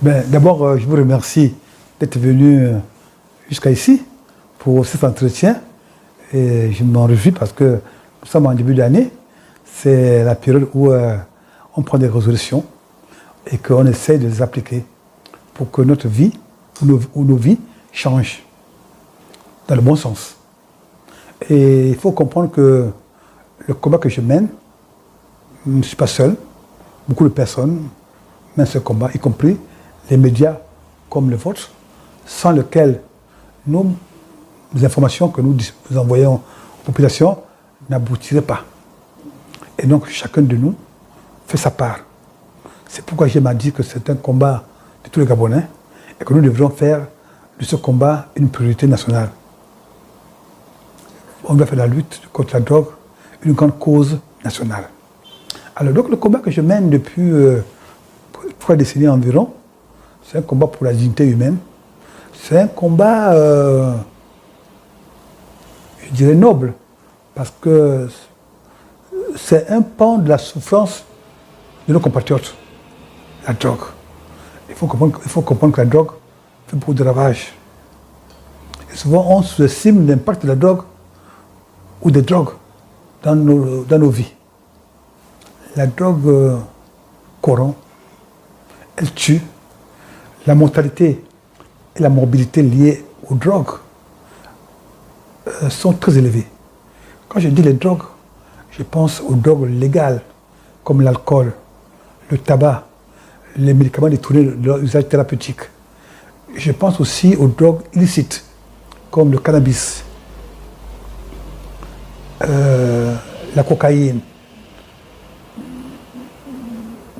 D'abord, je vous remercie d'être venu jusqu'à ici pour cet entretien. Et je m'en réjouis parce que nous sommes en début d'année. C'est la période où on prend des résolutions et qu'on essaie de les appliquer pour que notre vie ou nos vies changent dans le bon sens. Et il faut comprendre que le combat que je mène, je ne suis pas seul. Beaucoup de personnes mènent ce combat, y compris les médias comme le vôtre, sans lequel les informations que nous envoyons aux populations n'aboutiraient pas. Et donc chacun de nous fait sa part. C'est pourquoi j'aime à dire que c'est un combat de tous les Gabonais et que nous devrions faire de ce combat une priorité nationale. On doit faire la lutte contre la drogue une grande cause nationale. Alors donc le combat que je mène depuis 3 décennies environ, c'est un combat pour la dignité humaine. C'est un combat, je dirais, noble, parce que c'est un pan de la souffrance de nos compatriotes, la drogue. Il faut comprendre que la drogue fait beaucoup de ravages. Et souvent, on sous-estime l'impact de la drogue ou des drogues dans nos vies. La drogue corrompt, elle tue. La mortalité et la morbidité liées aux drogues sont très élevées. Quand je dis les drogues, je pense aux drogues légales, comme l'alcool, le tabac, les médicaments détournés de leur usage thérapeutique. Je pense aussi aux drogues illicites, comme le cannabis, la cocaïne,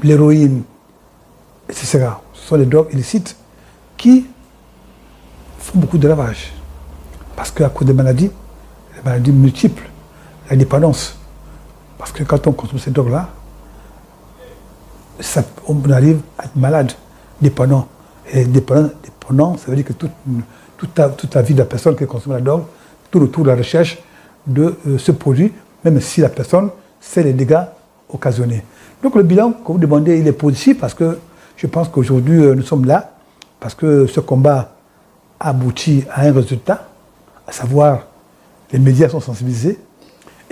l'héroïne, etc. Ce sont les drogues illicites qui font beaucoup de ravages. Parce qu'à cause des maladies multiples, la dépendance. Parce que quand on consomme ces drogues-là, on arrive à être malade, dépendant. Et dépendant, ça veut dire que toute la vie de la personne qui consomme la drogue, tout autour de la recherche de ce produit, même si la personne sait les dégâts occasionnés. Donc le bilan que vous demandez, il est positif parce que je pense qu'aujourd'hui nous sommes là, parce que ce combat aboutit à un résultat, à savoir les médias sont sensibilisés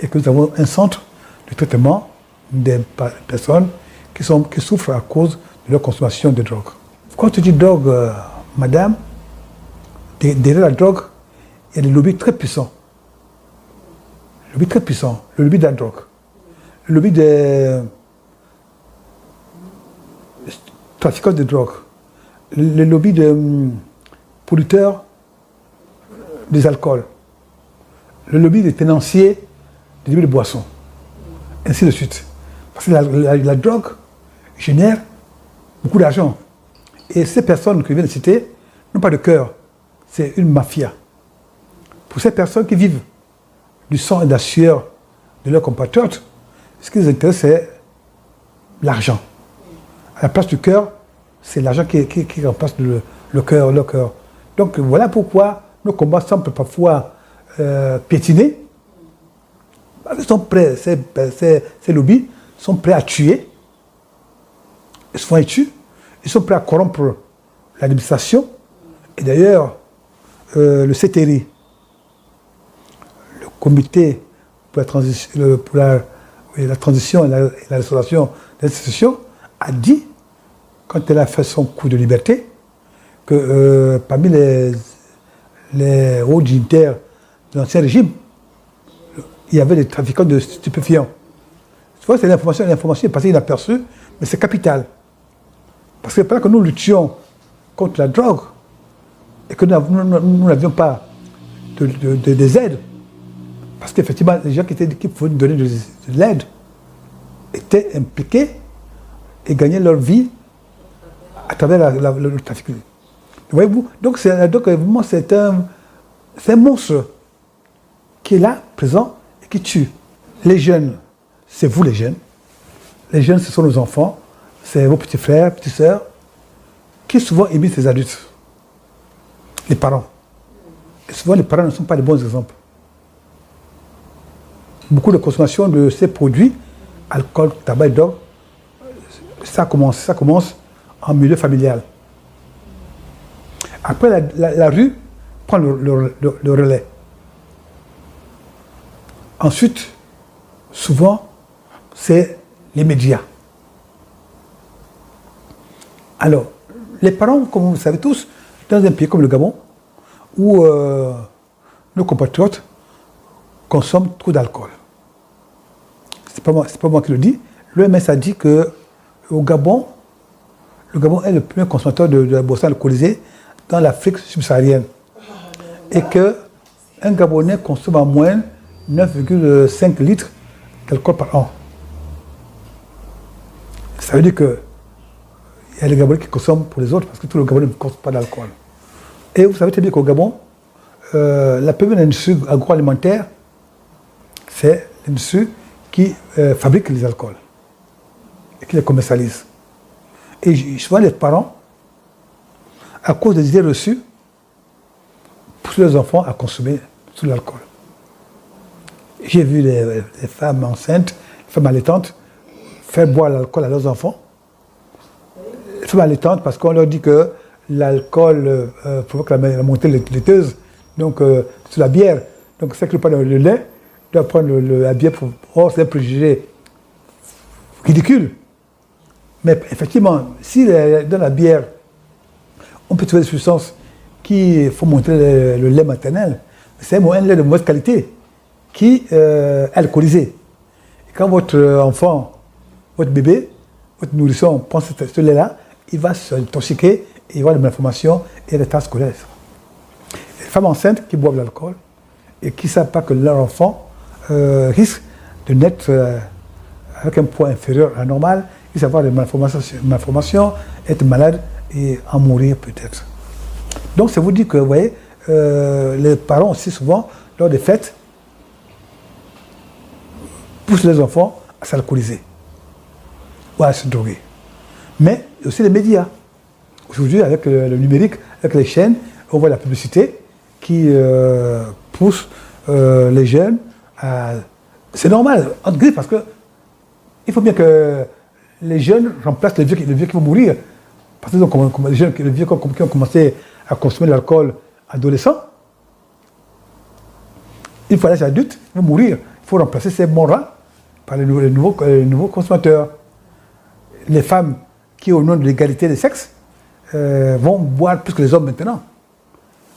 et que nous avons un centre de traitement des personnes qui souffrent à cause de leur consommation de drogue. Quand tu dis drogue, madame, derrière la drogue, il y a des lobbies très puissants. Le lobby très puissant, le lobby de la drogue, le lobby des trafiquants de drogue, le lobby des producteurs des alcools, le lobby des tenanciers des débits de boissons, ainsi de suite. Parce que la drogue génère beaucoup d'argent. Et ces personnes que je viens de citer n'ont pas de cœur. C'est une mafia. Pour ces personnes qui vivent du sang et de la sueur de leurs compatriotes, ce qui les intéresse, c'est l'argent. À la place du cœur, c'est l'argent qui remplace le cœur, leur cœur. Donc voilà pourquoi nos combats semblent parfois piétinés. Ils sont prêts, ces lobbies sont prêts à tuer. Souvent ils tuent. Ils sont prêts à corrompre l'administration. Et d'ailleurs, le CTRI, le comité pour la transition et la restauration des institutions, a dit, quand elle a fait son coup de liberté, que parmi les hauts dignitaires de l'ancien régime, il y avait des trafiquants de stupéfiants. Tu vois, c'est l'information est passée inaperçue, mais c'est capital. Parce que pendant que nous luttions contre la drogue, et que nous n'avions pas des aides, parce qu'effectivement, les gens qui pouvaient nous donner de l'aide étaient impliqués et gagnaient leur vie à travers le trafic. Voyez-vous? Donc, vraiment, c'est un monstre qui est là, présent, et qui tue. Les jeunes, c'est vous les jeunes. Les jeunes, ce sont nos enfants, c'est vos petits frères, petites sœurs, qui souvent imitent les adultes. Les parents. Et souvent, les parents ne sont pas les bons exemples. Beaucoup de consommation de ces produits, alcool, tabac et drogue, ça commence en milieu familial. Après, la rue prend le relais. Ensuite, souvent, c'est les médias. Alors, les parents, comme vous le savez tous, dans un pays comme le Gabon, où nos compatriotes consomment trop d'alcool. C'est pas moi qui le dis. L'OMS a dit qu'au Gabon, le Gabon est le premier consommateur de la boisson alcoolisée dans l'Afrique subsaharienne. Et qu'un Gabonais consomme en moyenne 9,5 litres d'alcool par an. Ça veut dire que il y a les Gabonais qui consomment pour les autres parce que tous les Gabonais ne consomment pas d'alcool. Et vous savez très bien qu'au Gabon, la première industrie agroalimentaire, c'est l'industrie qui fabrique les alcools et qui les commercialise. Et souvent les parents, à cause des idées reçues, poussent leurs enfants à consommer tout l'alcool. J'ai vu les femmes enceintes, les femmes allaitantes, faire boire l'alcool à leurs enfants. Les femmes allaitantes, parce qu'on leur dit que l'alcool provoque la montée laiteuse, donc c'est la bière. Donc c'est que pas le lait, doit prendre la bière pour... Oh, c'est un préjugé ridicule. Mais effectivement, si dans la bière, on peut trouver des substances qui font monter le lait maternel, c'est un lait de mauvaise qualité qui est alcoolisé. Et quand votre enfant, votre bébé, votre nourrisson prend ce lait-là, il va s'intoxiquer et il va avoir de malformations et des taches scolaires. Les femmes enceintes qui boivent de l'alcool et qui ne savent pas que leur enfant risque de naître avec un poids inférieur à la normale, il va avoir des malformations, être malade et en mourir peut-être. Donc ça vous dit que, vous voyez, les parents aussi souvent, lors des fêtes, poussent les enfants à s'alcooliser ou à se droguer. Mais aussi les médias. Aujourd'hui, avec le numérique, avec les chaînes, on voit la publicité qui pousse les jeunes à... C'est normal, entre griffes, parce que il faut bien que les jeunes remplacent les vieux qui vont mourir. Parce que les vieux qui ont commencé à consommer de l'alcool adolescents, une fois l'âge adulte, ils vont mourir. Il faut remplacer ces morts-là par les nouveaux consommateurs. Les femmes qui, au nom de l'égalité des sexes, vont boire plus que les hommes maintenant.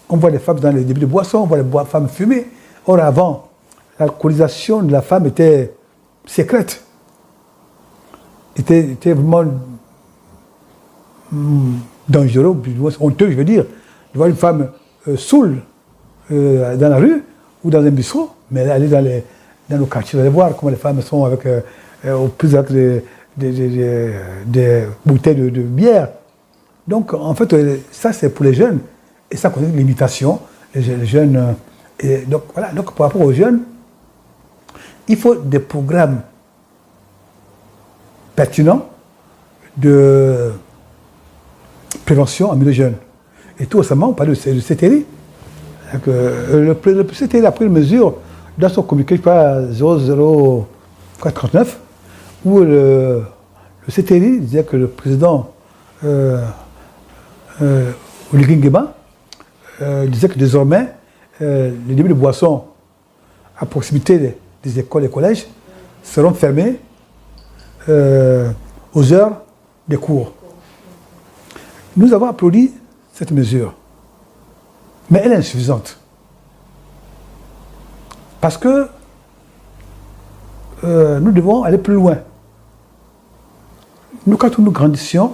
On voit les femmes dans les débits de boissons, on voit les femmes fumer. Or, avant, l'alcoolisation de la femme était secrète. Était vraiment dangereux, honteux, je veux dire. De voir une femme saoule dans la rue ou dans un bistrot, mais aller dans nos quartiers, vous allez voir comment les femmes sont avec, au plus avec des bouteilles de bière. Donc, en fait, ça, c'est pour les jeunes. Et ça constitue l'imitation. Les jeunes. Et donc, voilà. Donc, par rapport aux jeunes, il faut des programmes pertinents de prévention en milieu jeune. Et tout récemment, on parle de CTRI. Le CTRI a pris une mesure dans son communiqué, je crois, 00439, où le CTRI disait que le président Oligui Nguema disait que désormais, les débits de boissons à proximité des écoles et collèges seront fermés aux heures des cours. Nous avons applaudi cette mesure, mais elle est insuffisante. Parce que nous devons aller plus loin. Nous, quand nous grandissions,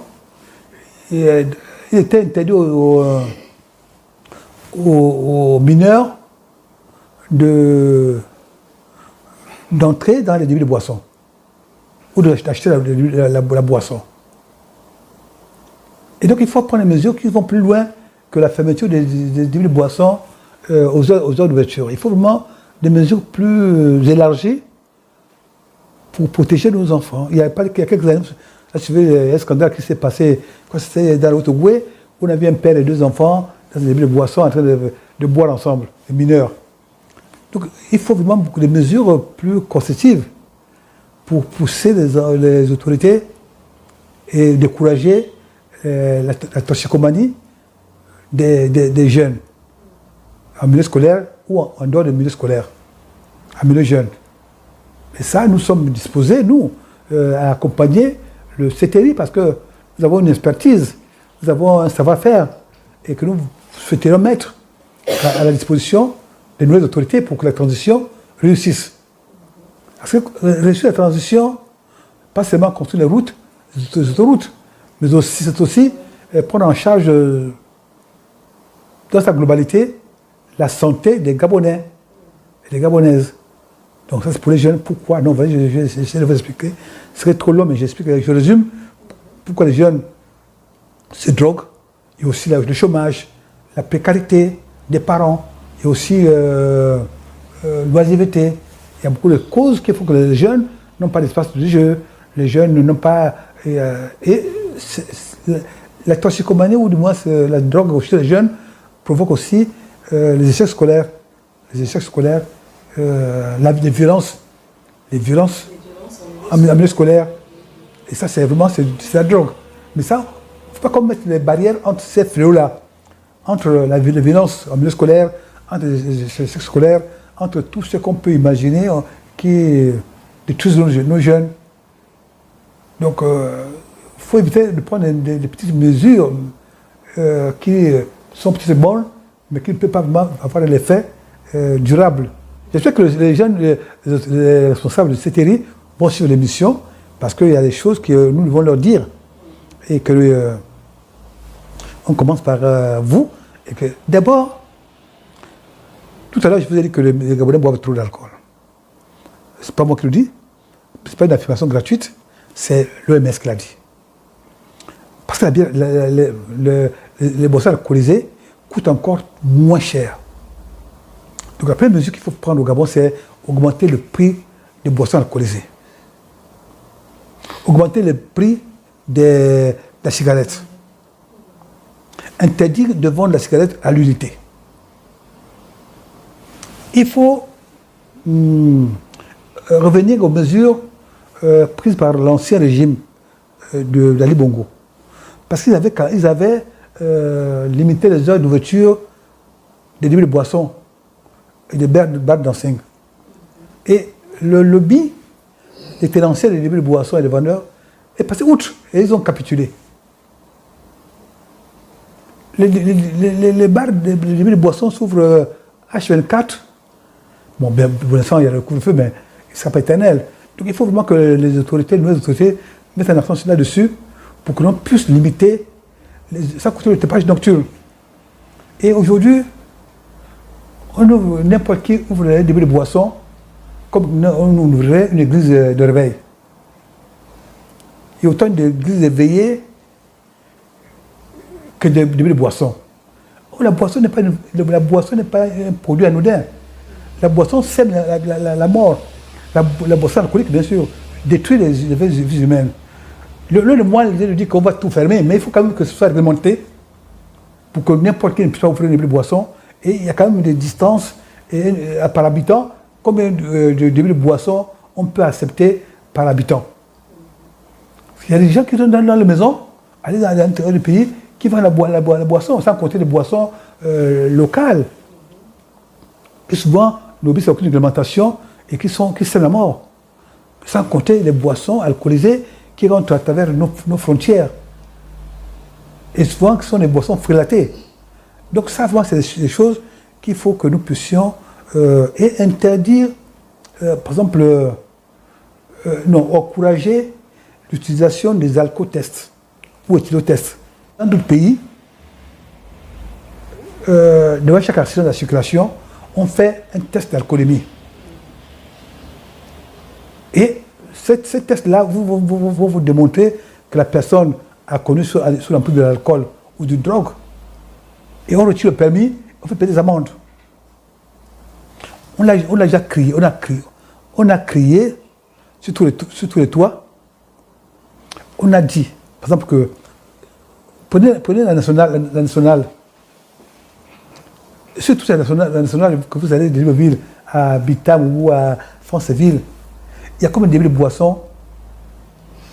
il était interdit aux mineurs d'entrer dans les débits de boissons ou d'acheter la boisson. Et donc il faut prendre des mesures qui vont plus loin que la fermeture des débits de boissons aux heures d'ouverture. Il faut vraiment des mesures plus élargies pour protéger nos enfants. Il y a quelques années, là, tu vois, un scandale qui s'est passé, quand c'était dans l'Autogoué, où on avait un père et deux enfants dans un débit de boisson en train de boire ensemble, les mineurs. Donc il faut vraiment beaucoup de mesures plus coercitives pour pousser les autorités et décourager la toxicomanie, des jeunes en milieu scolaire ou en dehors du milieu scolaire, en milieu jeune. Et ça, nous sommes disposés, nous, à accompagner le CTRI parce que nous avons une expertise, nous avons un savoir-faire et que nous souhaiterions mettre à la disposition des nouvelles autorités pour que la transition réussisse. Parce que réussir la transition, pas seulement construire les routes, les autoroutes, mais aussi, c'est aussi prendre en charge dans sa globalité la santé des Gabonais et des Gabonaises. Donc ça c'est pour les jeunes. Pourquoi? Non, j'essaie de vous expliquer. Ce serait trop long, mais j'explique, je résume pourquoi les jeunes se droguent. Il y a aussi le chômage, la précarité des parents, il y a aussi l'oisiveté. Il y a beaucoup de causes qui font que les jeunes n'ont pas d'espace de jeu, les jeunes n'ont pas... la toxicomanie, ou du moins la drogue chez les jeunes, provoque aussi les échecs scolaires. Les échecs scolaires, les violences en milieu scolaire. Et ça, c'est vraiment la drogue. Mais ça, il ne faut pas qu'on mette des barrières entre ces fléaux-là, entre la violence en milieu scolaire, entre les échecs scolaires, entre tout ce qu'on peut imaginer qui détruisent nos jeunes. Donc, il faut éviter de prendre des petites mesures qui sont petites et bonnes, mais qui ne peuvent pas vraiment avoir un effet durable. J'espère que les jeunes, les responsables de CTRI vont suivre l'émission, parce qu'il y a des choses que nous devons leur dire. Et que on commence par vous. Et que d'abord, tout à l'heure, je vous ai dit que les Gabonais boivent trop d'alcool. Ce n'est pas moi qui le dis, ce n'est pas une affirmation gratuite, c'est l'OMS qui l'a dit. Parce que les boissons alcoolisées coûtent encore moins cher. Donc la première mesure qu'il faut prendre au Gabon, c'est augmenter le prix des boissons alcoolisées. Augmenter le prix de la cigarette. Interdire de vendre la cigarette à l'unité. Il faut revenir aux mesures prises par l'ancien régime d'Ali Bongo. Parce qu'ils avaient limité les heures d'ouverture des débits de boissons et des bars de dancing. Et le lobby des tenanciers des débits de boissons et des vendeurs est passé outre et ils ont capitulé. Les bars de débits de boissons s'ouvrent H24. Bon, bien, pour l'instant, il y a le couvre-feu, mais il ne sera pas éternel. Donc il faut vraiment que les autorités, les nouvelles autorités, mettent un accent là-dessus pour que l'on puisse limiter ça coûte le tapage nocturne. Et aujourd'hui, on ouvre, n'importe qui ouvre les débits de boissons comme on ouvrirait une église de réveil. Il y a autant d'églises éveillées que de débits de boissons. Oh, la boisson n'est pas un produit anodin. La boisson sème la mort. La boisson alcoolique, bien sûr, détruit les vies humaines. Le moine dit qu'on va tout fermer, mais il faut quand même que ce soit réglementé pour que n'importe qui ne puisse pas offrir une boisson. Et il y a quand même des distances par habitant. Combien de débits de boissons on peut accepter par habitant? Il y a des gens qui sont dans les maisons, aller dans l'intérieur du pays, qui vendent la boisson, sans compter les boissons locales. Et souvent, n'obéissent à aucune réglementation et qui sèment la mort. Sans compter les boissons alcoolisées qui rentrent à travers nos frontières. Et souvent, ce sont des boissons frélatées. Donc ça, c'est des choses qu'il faut que nous puissions interdire, par exemple, encourager l'utilisation des alcotests ou éthylotests. Dans d'autres pays, devant chaque accident de la circulation, on fait un test d'alcoolémie. Et ce test-là va vous démontrer que la personne a connu sous l'emprise de l'alcool ou de drogue. Et on retire le permis, on fait payer des amendes. On a déjà crié, on a crié sur tous les toits. On a dit, par exemple, que prenez la nationale. Surtout la nationale, que vous allez de Libreville à Bitam ou à Franceville, il y a comme un débit de boissons.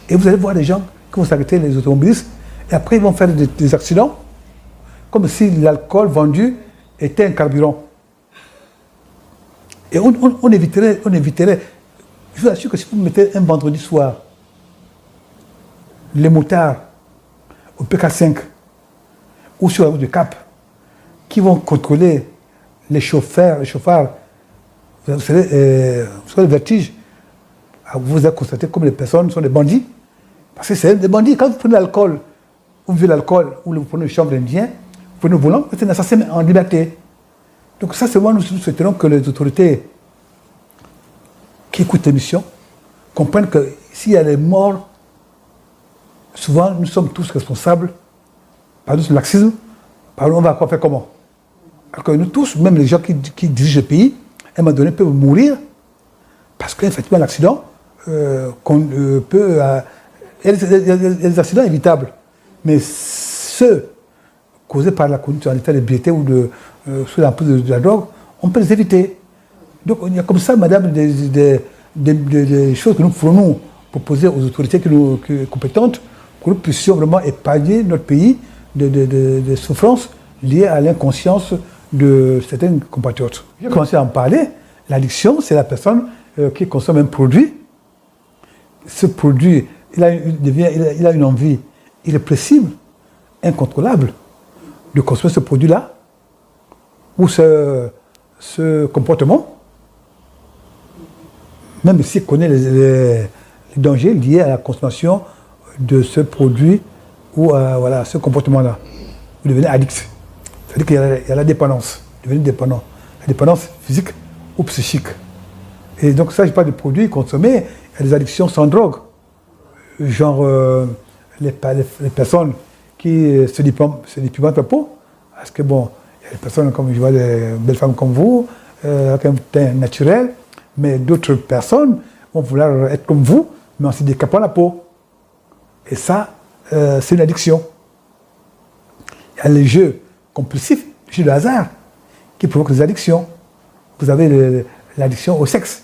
Et vous allez voir des gens qui vont s'arrêter, les automobilistes, et après ils vont faire des accidents. comme si l'alcool vendu était un carburant. Et on éviterait, je vous assure que si vous mettez un vendredi soir, les motards au PK5 ou sur la route de Cap, qui vont contrôler les chauffards, vous savez, le vertige, vous avez constaté comme les personnes sont des bandits. Parce que c'est des bandits. Quand vous prenez l'alcool, vous buvez l'alcool, ou vous prenez une chambre indien, vous prenez le volant, vous êtes un assassin en liberté. Donc ça, c'est moi, nous souhaiterons que les autorités qui écoutent l'émission comprennent que s'il y a des morts, souvent, nous sommes tous responsables par notre laxisme, on va faire comment? Alors que nous tous, même les gens qui dirigent le pays, à un moment donné, peuvent mourir parce qu'effectivement, l'accident peut... il y a des accidents évitables, mais ceux causés par la conduite en état d'ébriété ou sous l'emprise de la drogue, on peut les éviter. Donc il y a comme ça, madame, des choses que nous pouvons nous proposer aux autorités compétentes pour que nous puissions vraiment épargner notre pays de souffrances liées à l'inconscience de certains compatriotes. J'ai commencé à en parler. L'addiction, c'est la personne qui consomme un produit. Ce produit, il a une envie irrépressible, incontrôlable, de consommer ce produit-là, ou ce comportement, même s'il connaît les dangers liés à la consommation de ce produit ou à ce comportement-là. Vous devenez addict. C'est-à-dire qu'il y a la dépendance, vous devenez dépendant. La dépendance physique ou psychique. Et donc ça, je parle de produits consommés, il y a des addictions sans drogue. Genre les personnes qui se dépimentent la peau, parce que bon, il y a des personnes comme je vois des belles femmes comme vous, avec un teint naturel, mais d'autres personnes vont vouloir être comme vous, mais en se décapant la peau. Et ça, c'est une addiction. Il y a les jeux compulsifs, les jeux de hasard, qui provoquent des addictions. Vous avez l'addiction au sexe.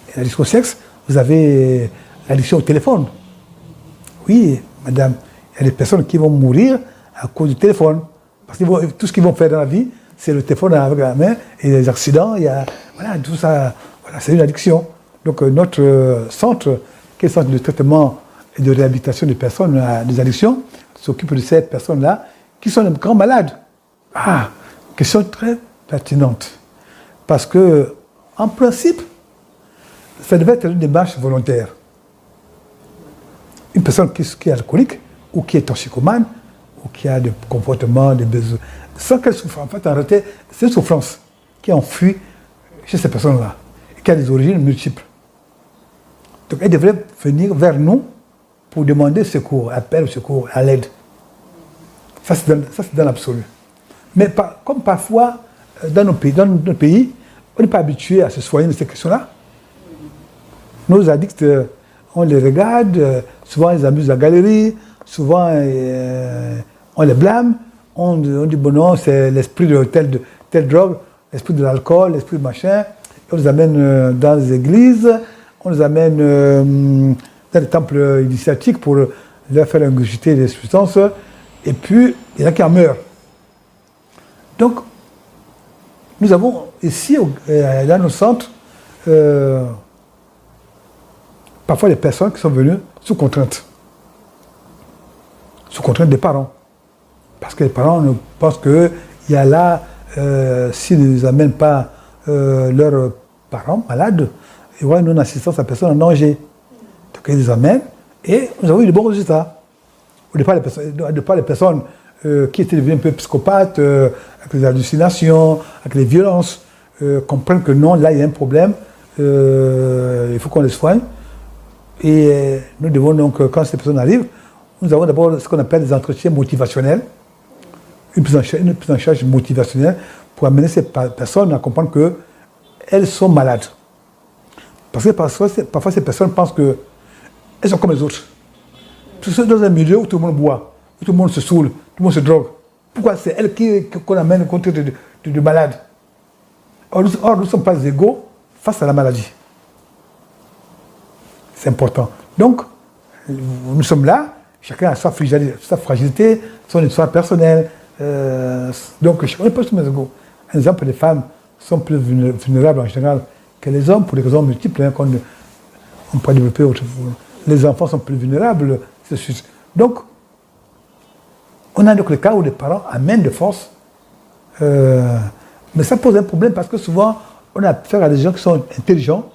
Et l'addiction au sexe, vous avez l'addiction au téléphone. Oui, madame, il y a des personnes qui vont mourir à cause du téléphone. Parce que tout ce qu'ils vont faire dans la vie, c'est le téléphone avec la main, et les accidents, il y a, voilà, tout ça, voilà, c'est une addiction. Donc notre centre, qui est le centre de traitement et de réhabilitation des personnes à des addictions, s'occupe de ces personnes-là qui sont des grands malades. Ah, question très pertinente. Parce que, en principe, ça devait être une démarche volontaire. Une personne qui est alcoolique, ou qui est toxicomane, ou qui a des comportements, des besoins, sans qu'elle souffre. En fait, en réalité, c'est une souffrance qui enfuit chez ces personnes-là, et qui a des origines multiples. Donc, elle devrait venir vers nous pour demander secours, appel au secours, à l'aide. Ça, c'est dans l'absolu. Mais comme parfois, dans notre pays, on n'est pas habitué à se soigner de ces questions-là. Nos addicts, on les regarde, souvent ils amusent la galerie, souvent on les blâme, on dit bon non, c'est l'esprit de telle drogue, l'esprit de l'alcool, l'esprit de machin. On les amène dans les églises, on les amène dans les temples initiatiques pour leur faire ingurgiter des substances, et puis il y en a qui en meurent. Donc, nous avons ici, dans nos centres, parfois des personnes qui sont venues sous contrainte des parents. Parce que les parents pensent qu'il y a là, s'ils ne nous amènent pas leurs parents malades, il y aura une non-assistance à personne en danger. Donc ils les amènent et nous avons eu de bons résultats. Au départ, les personnes qui étaient devenues un peu psychopathes, avec les hallucinations, avec les violences, comprennent que non, là il y a un problème, il faut qu'on les soigne. Et nous devons donc, quand ces personnes arrivent, nous avons d'abord ce qu'on appelle des entretiens motivationnels, une prise en charge motivationnelle pour amener ces personnes à comprendre qu'elles sont malades. Parce que parfois ces personnes pensent qu'elles sont comme les autres. Parce que dans un milieu où tout le monde boit, où tout le monde se saoule, tout le monde se drogue, pourquoi c'est elles qu'on amène contre de malades? Or, nous ne sommes pas égaux face à la maladie. C'est important. Donc, nous sommes là, chacun a sa fragilité, son histoire personnelle, Donc, je ne connais pas ce Mexico. Un exemple, les femmes sont plus vulnérables en général que les hommes, pour des raisons multiples, hein, on peut développer autre chose. Les enfants sont plus vulnérables. Donc, on a donc le cas où les parents amènent de force. Mais ça pose un problème parce que souvent, on a affaire à des gens qui sont intelligents.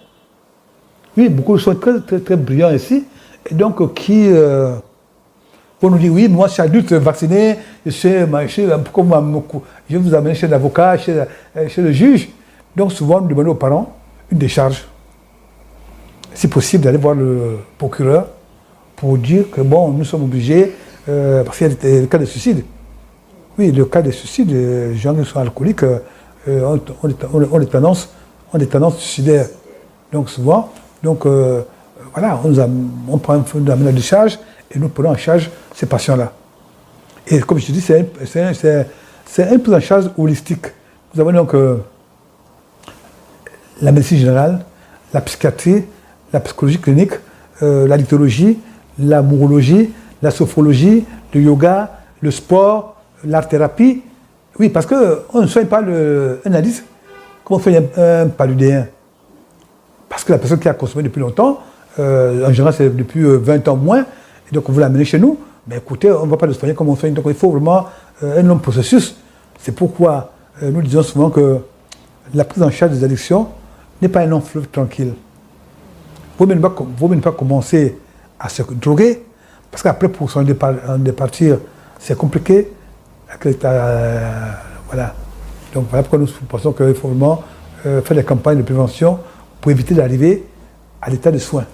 Oui, beaucoup sont très, très, très brillants ici. Et donc, qui vont nous dire, oui, moi, je suis adulte vacciné, je vais vous amener chez l'avocat, chez le juge. Donc, souvent, nous demandons aux parents une décharge. Si possible, d'aller voir le procureur pour dire que, bon, nous sommes obligés, parce qu'il y a des cas de suicide. Oui, le cas de suicide, les gens qui sont alcooliques ont des tendances suicidaires. Donc, souvent, voilà, on prend la décharge et nous prenons en charge ces patients-là. Et comme je te dis, c'est une prise en charge holistique. Nous avons donc la médecine générale, la psychiatrie, la psychologie clinique, la litologie, la mourologie, la sophrologie, le yoga, le sport, l'art-thérapie. Oui, parce qu'on ne soigne pas un indice comme on fait un paludéen. Parce que la personne qui a consommé depuis longtemps, en général c'est depuis 20 ans moins, et donc on veut l'amener chez nous, mais écoutez, on ne va pas le soigner comme on soigne. Donc il faut vraiment un long processus. C'est pourquoi nous disons souvent que la prise en charge des addictions n'est pas un long fleuve tranquille. Vaut mieux ne pas commencer à se droguer, parce qu'après pour s'en départir, c'est compliqué. Voilà. Donc voilà pourquoi nous pensons qu'il faut vraiment faire des campagnes de prévention pour éviter d'arriver à l'état de soins.